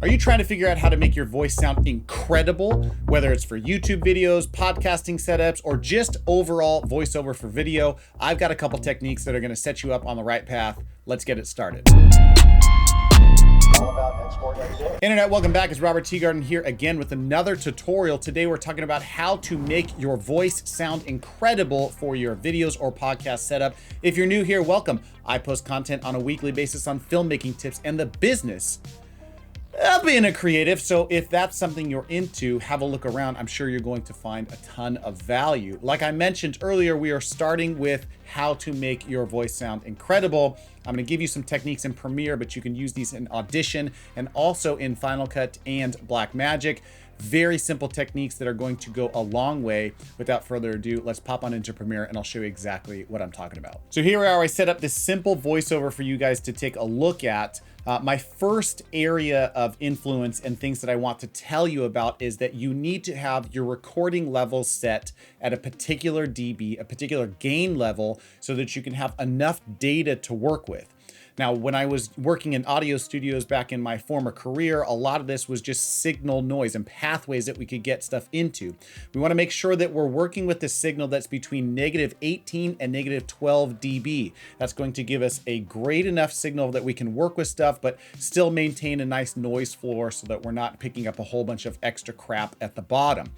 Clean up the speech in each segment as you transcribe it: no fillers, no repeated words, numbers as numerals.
Are you trying to figure out how to make your voice sound incredible, whether it's for YouTube videos, podcasting setups, or just overall voiceover for video? I've got a couple techniques that are going to set you up on the right path. Let's get it started. Internet, welcome back. It's Robert Teegarden here again with another tutorial. Today we're talking about how to make your voice sound incredible for your videos or podcast setup. If you're new here, welcome. I post content on a weekly basis on filmmaking tips and the business of being a creative. So if that's something you're into, have a look around. I'm sure you're going to find a ton of value. Like I mentioned earlier, we are starting with how to make your voice sound incredible. I'm going to give you some techniques in Premiere, but you can use these in Audition and also in Final Cut and Blackmagic. Very simple techniques that are going to go a long way. Without further ado, let's pop on into Premiere and I'll show you exactly what I'm talking about. So here we are. I set up this simple voiceover for you guys to take a look at. My first area of influence and things that I want to tell you about is that you need to have your recording level set at a particular dB, a particular gain level, so that you can have enough data to work with. Now, when I was working in audio studios back in my former career, a lot of this was just signal noise and pathways that we could get stuff into. We want to make sure that we're working with the signal that's between -18 and -12 dB. That's going to give us a great enough signal that we can work with stuff, but still maintain a nice noise floor so that we're not picking up a whole bunch of extra crap at the bottom.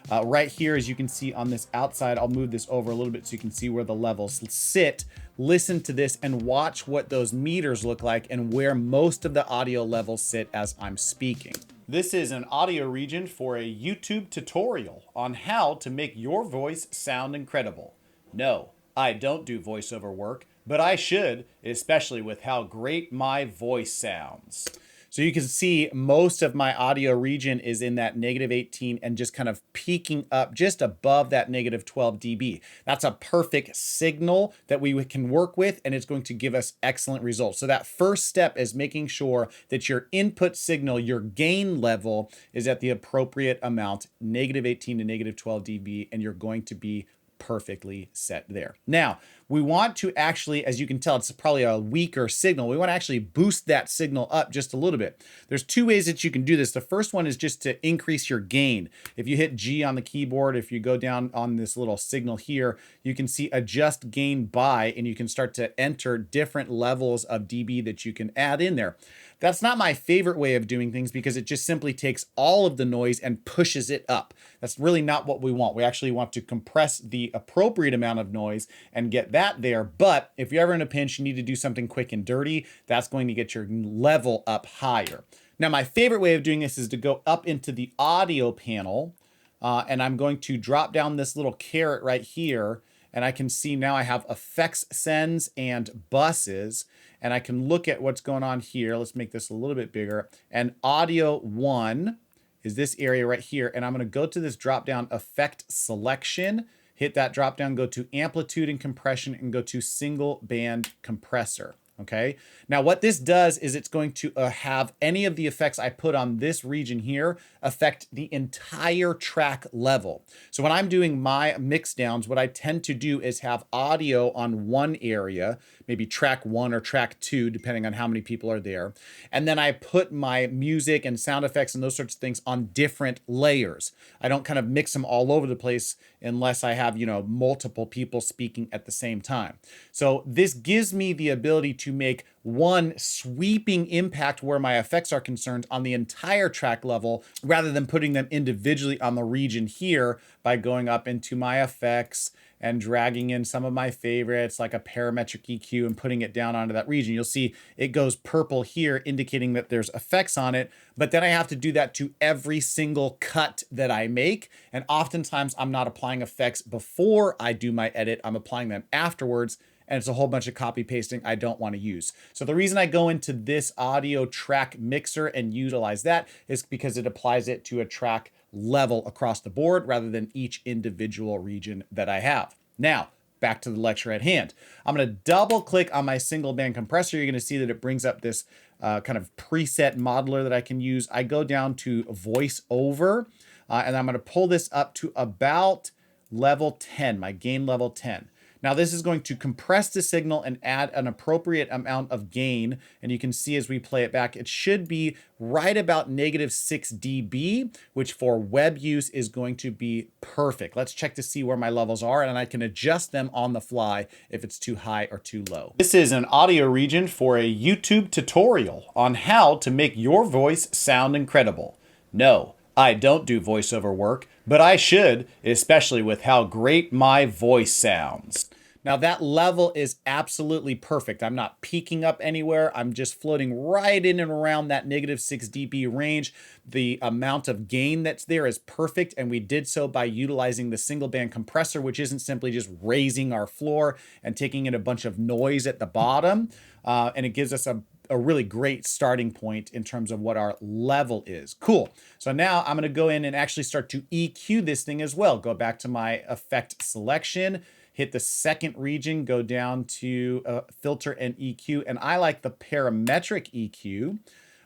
Right here, as you can see on this outside, I'll move this over a little bit so you can see where the levels sit. Listen to this and watch what those meters look like and where most of the audio levels sit as I'm speaking. This is an audio region for a YouTube tutorial on how to make your voice sound incredible. No, I don't do voiceover work, but I should, especially with how great my voice sounds. So you can see most of my audio region is in that -18 and just kind of peaking up just above that -12 dB. That's a perfect signal that we can work with, and it's going to give us excellent results. So that first step is making sure that your input signal, your gain level, is at the appropriate amount, -18 to -12 dB, and you're going to be perfectly set there. Now, we want to actually, as you can tell, it's probably a weaker signal. We want to actually boost that signal up just a little bit. There's two ways that you can do this. The first one is just to increase your gain. If you hit G on the keyboard, if you go down on this little signal here, you can see adjust gain by, and you can start to enter different levels of dB that you can add in there. That's not my favorite way of doing things because it just simply takes all of the noise and pushes it up. That's really not what we want. We actually want to compress the appropriate amount of noise and get that there. But if you're ever in a pinch, you need to do something quick and dirty, that's going to get your level up higher. Now, my favorite way of doing this is to go up into the audio panel, and I'm going to drop down this little caret right here. And I can see now I have effects sends and buses, and I can look at what's going on here. Let's make this a little bit bigger. And audio 1 is this area right here. And I'm going to go to this drop down effect selection, hit that drop down, go to amplitude and compression, and go to single band compressor. Okay. Now what this does is it's going to have any of the effects I put on this region here affect the entire track level. So when I'm doing my mix downs, what I tend to do is have audio on one area, maybe track 1 or track 2, depending on how many people are there. And then I put my music and sound effects and those sorts of things on different layers. I don't kind of mix them all over the place unless I have, multiple people speaking at the same time. So this gives me the ability to make one sweeping impact where my effects are concerned on the entire track level, rather than putting them individually on the region here by going up into my effects and dragging in some of my favorites like a parametric EQ and putting it down onto that region. You'll see it goes purple here, indicating that there's effects on it, but then I have to do that to every single cut that I make. And oftentimes I'm not applying effects before I do my edit, I'm applying them afterwards. And it's a whole bunch of copy pasting I don't want to use. So the reason I go into this audio track mixer and utilize that is because it applies it to a track level across the board rather than each individual region that I have. Now, back to the lecture at hand. I'm going to double click on my single band compressor. You're going to see that it brings up this kind of preset modeler that I can use. I go down to voice over, and I'm going to pull this up to about level 10, my gain level 10. Now this is going to compress the signal and add an appropriate amount of gain. And you can see as we play it back, it should be right about -6 dB, which for web use is going to be perfect. Let's check to see where my levels are, and I can adjust them on the fly if it's too high or too low. This is an audio region for a YouTube tutorial on how to make your voice sound incredible. No, I don't do voiceover work, but I should, especially with how great my voice sounds. Now that level is absolutely perfect. I'm not peaking up anywhere. I'm just floating right in and around that -6 dB range. The amount of gain that's there is perfect, and we did so by utilizing the single band compressor, which isn't simply just raising our floor and taking in a bunch of noise at the bottom. And it gives us a really great starting point in terms of what our level is. Cool. So now I'm going to go in and actually start to EQ this thing as well. Go back to my effect selection, hit the second region, go down to filter and EQ. And I like the parametric EQ.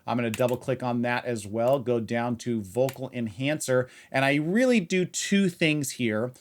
I'm going to double click on that as well. Go down to vocal enhancer. And I really do two things here.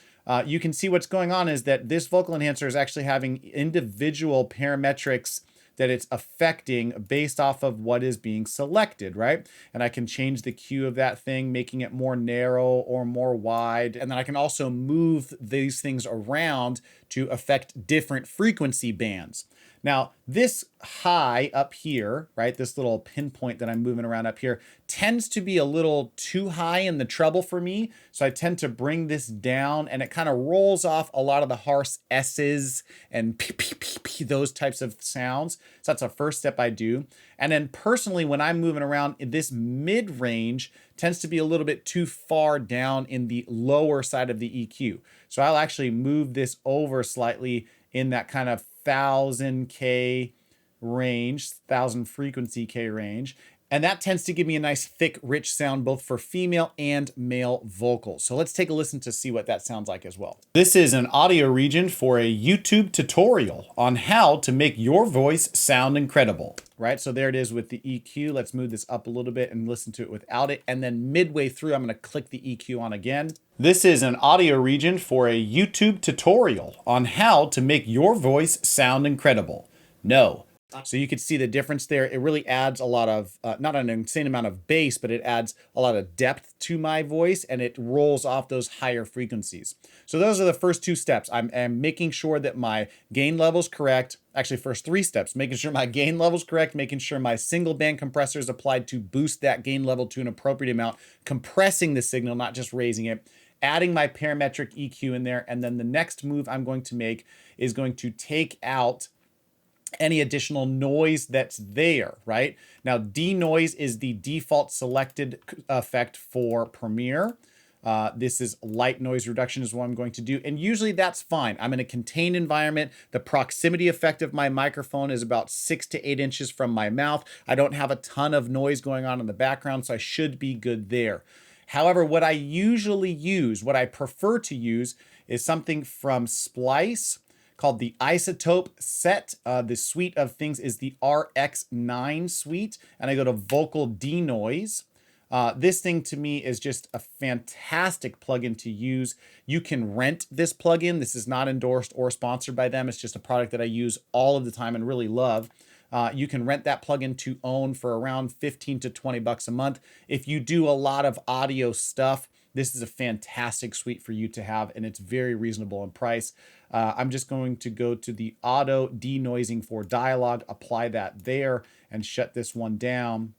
You can see what's going on is that this vocal enhancer is actually having individual parametrics that it's affecting based off of what is being selected, right? And I can change the Q of that thing, making it more narrow or more wide. And then I can also move these things around to affect different frequency bands. Now, this high up here, right, this little pinpoint that I'm moving around up here, tends to be a little too high in the treble for me. So I tend to bring this down, and it kind of rolls off a lot of the harsh S's and p, p, p, p, those types of sounds. So that's the first step I do. And then personally, when I'm moving around, this mid-range tends to be a little bit too far down in the lower side of the EQ. So I'll actually move this over slightly in that kind of 1000K range, 1000 frequency K range. And that tends to give me a nice thick, rich sound both for female and male vocals. So let's take a listen to see what that sounds like as well. This is an audio region for a YouTube tutorial on how to make your voice sound incredible. Right, so there it is with the EQ. Let's move this up a little bit and listen to it without it. And then midway through, I'm going to click the EQ on again. This is an audio region for a YouTube tutorial on how to make your voice sound incredible. No. So you can see the difference there. It really adds a lot of, not an insane amount of bass, but it adds a lot of depth to my voice, and it rolls off those higher frequencies. So those are the first two steps. I'm making sure that my gain level's correct. Actually, first three steps, making sure my gain level's correct, making sure my single band compressor is applied to boost that gain level to an appropriate amount, compressing the signal, not just raising it, adding my parametric EQ in there. And then the next move I'm going to make is going to take out any additional noise that's there, right? Now, denoise is the default selected effect for Premiere. This is light noise reduction is what I'm going to do. And usually that's fine. I'm in a contained environment. The proximity effect of my microphone is about 6 to 8 inches from my mouth. I don't have a ton of noise going on in the background, so I should be good there. However, what I usually use, what I prefer to use is something from Splice called the Isotope set. The suite of things is the RX9 suite, and I go to vocal denoise. This thing to me is just a fantastic plugin to use. You can rent this plugin. This is not endorsed or sponsored by them. It's just a product that I use all of the time and really love. You can rent that plugin to own for around 15 to 20 bucks a month. If you do a lot of audio stuff, this is a fantastic suite for you to have, and it's very reasonable in price. I'm just going to go to the auto denoising for dialogue, apply that there, and shut this one down.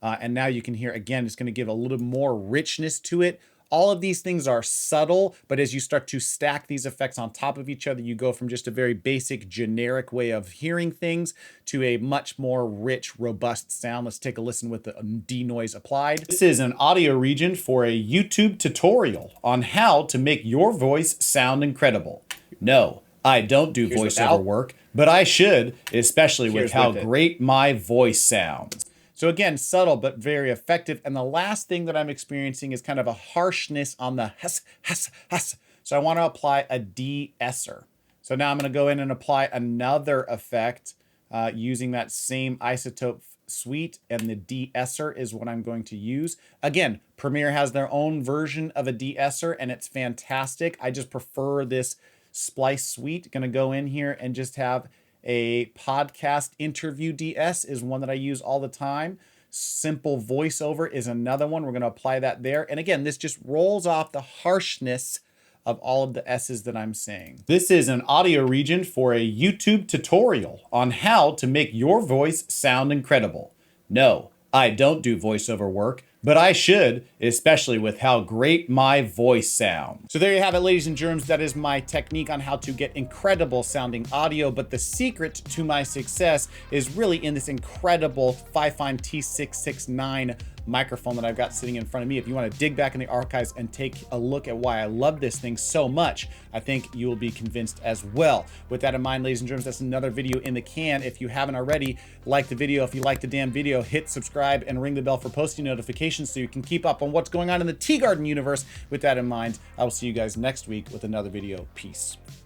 And now you can hear, again, it's going to give a little more richness to it. All of these things are subtle, but as you start to stack these effects on top of each other, you go from just a very basic, generic way of hearing things to a much more rich, robust sound. Let's take a listen with the denoise applied. This is an audio region for a YouTube tutorial on how to make your voice sound incredible. No, I don't do voiceover work, but I should, especially with how great my voice sounds. So again, subtle, but very effective. And the last thing that I'm experiencing is kind of a harshness on the hus, hus, hus. So I want to apply a de-esser. So now I'm going to go in and apply another effect using that same Isotope suite, and the de-esser is what I'm going to use. Again, Premiere has their own version of a de-esser, and it's fantastic. I just prefer this Splice Suite. Going to go in here and just have a podcast interview DS is one that I use all the time. Simple voiceover is another one. We're going to apply that there. And again, this just rolls off the harshness of all of the S's that I'm saying. This is an audio region for a YouTube tutorial on how to make your voice sound incredible. No, I don't do voiceover work, but I should, especially with how great my voice sounds. So there you have it, ladies and germs. That is my technique on how to get incredible sounding audio. But the secret to my success is really in this incredible Fifine T669 microphone that I've got sitting in front of me. If you want to dig back in the archives and take a look at why I love this thing so much, I think you will be convinced as well. With that in mind, ladies and germs, that's another video in the can. If you haven't already, like the video. If you like the damn video, hit subscribe and ring the bell for posting notifications so you can keep up on what's going on in the Teegarden universe. With that in mind, I will see you guys next week with another video. Peace.